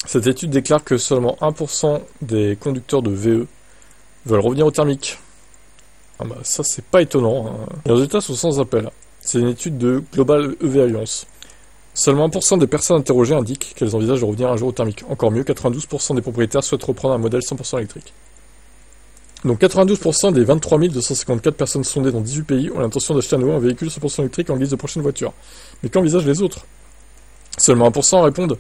Cette étude déclare que seulement 1% des conducteurs de VE veulent revenir au thermique. Ah bah ça c'est pas étonnant, hein. Les résultats sont sans appel. C'est une étude de Global EV Alliance. Seulement 1% des personnes interrogées indiquent qu'elles envisagent de revenir un jour au thermique. Encore mieux, 92% des propriétaires souhaitent reprendre un modèle 100% électrique. Donc 92% des 23 254 personnes sondées dans 18 pays ont l'intention d'acheter à nouveau un véhicule 100% électrique en guise de prochaine voiture. Mais qu'envisagent les autres? Seulement 1% répondent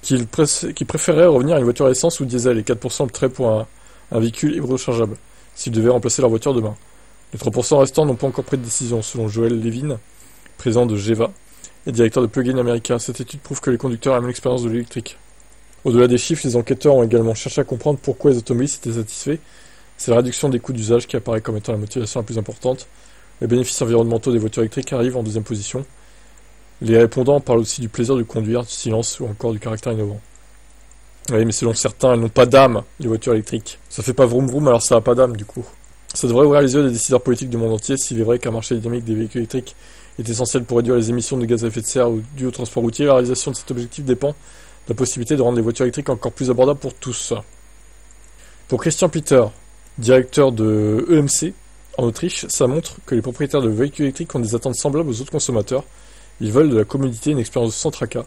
qu'ils préféreraient revenir à une voiture à essence ou diesel et 4% opteraient pour un véhicule hybride rechargeable, s'ils devaient remplacer leur voiture demain. Les 3% restants n'ont pas encore pris de décision, selon Joel Levin, président de GEVA et directeur de Plug-in America. Cette étude prouve que les conducteurs aiment l'expérience de l'électrique. Au-delà des chiffres, les enquêteurs ont également cherché à comprendre pourquoi les automobilistes étaient satisfaits. C'est la réduction des coûts d'usage qui apparaît comme étant la motivation la plus importante. Les bénéfices environnementaux des voitures électriques arrivent en deuxième position. Les répondants parlent aussi du plaisir de conduire, du silence ou encore du caractère innovant. Oui, mais selon certains, elles n'ont pas d'âme, les voitures électriques. Ça fait pas vroom vroom, alors ça n'a pas d'âme, du coup. Ça devrait ouvrir les yeux des décideurs politiques du monde entier s'il est vrai qu'un marché dynamique des véhicules électriques est essentiel pour réduire les émissions de gaz à effet de serre dues au transport routier. La réalisation de cet objectif dépend de la possibilité de rendre les voitures électriques encore plus abordables pour tous. Pour Christian Peter, directeur de EMC en Autriche, ça montre que les propriétaires de véhicules électriques ont des attentes semblables aux autres consommateurs. Ils veulent de la commodité et une expérience sans tracas.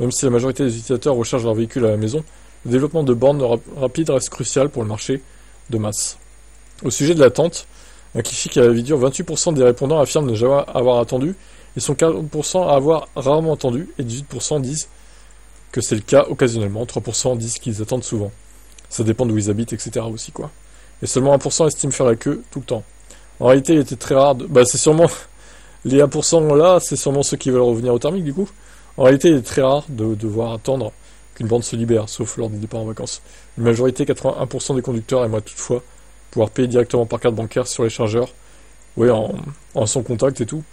Même si la majorité des utilisateurs rechargent leur véhicule à la maison, le développement de bornes rapides reste crucial pour le marché de masse. Au sujet de l'attente, un cliché qui a la vie dure, 28% des répondants affirment ne jamais avoir attendu, et sont 40% à avoir rarement attendu, et 18% disent que c'est le cas occasionnellement, 3% disent qu'ils attendent souvent. Ça dépend d'où ils habitent, etc. aussi, quoi. Et seulement 1% estiment faire la queue tout le temps. En réalité, il était très rare de... Bah, c'est sûrement... Les 1% là, c'est sûrement ceux qui veulent revenir au thermique, du coup. En réalité, il est très rare de devoir attendre qu'une borne se libère, sauf lors des départs en vacances. Une majorité, 81% des conducteurs aimeraient toutefois pouvoir payer directement par carte bancaire sur les chargeurs, oui, en sans contact et tout.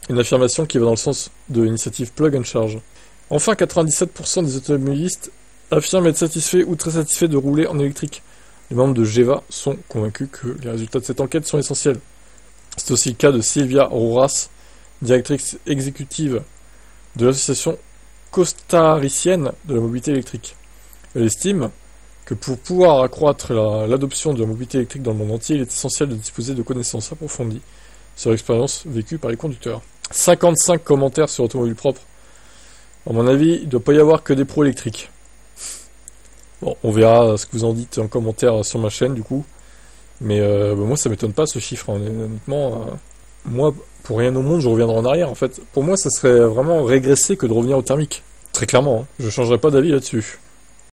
Une affirmation qui va dans le sens de l'initiative Plug and Charge. Enfin, 97% des automobilistes affirment être satisfaits ou très satisfaits de rouler en électrique. Les membres de GEVA sont convaincus que les résultats de cette enquête sont essentiels. C'est aussi le cas de Sylvia Roras, directrice exécutive de l'association costaricienne de la mobilité électrique. Elle estime que pour pouvoir accroître l'adoption de la mobilité électrique dans le monde entier, il est essentiel de disposer de connaissances approfondies sur l'expérience vécue par les conducteurs. 55 commentaires sur Automobile Propre. À mon avis, il ne doit pas y avoir que des pros électriques. Bon, on verra ce que vous en dites en commentaire sur ma chaîne, du coup. Mais moi, ça m'étonne pas, ce chiffre. Hein. Honnêtement, moi, pour rien au monde, je reviendrai en arrière. En fait, pour moi, ça serait vraiment régresser que de revenir au thermique. Très clairement, hein. Je changerai pas d'avis là-dessus.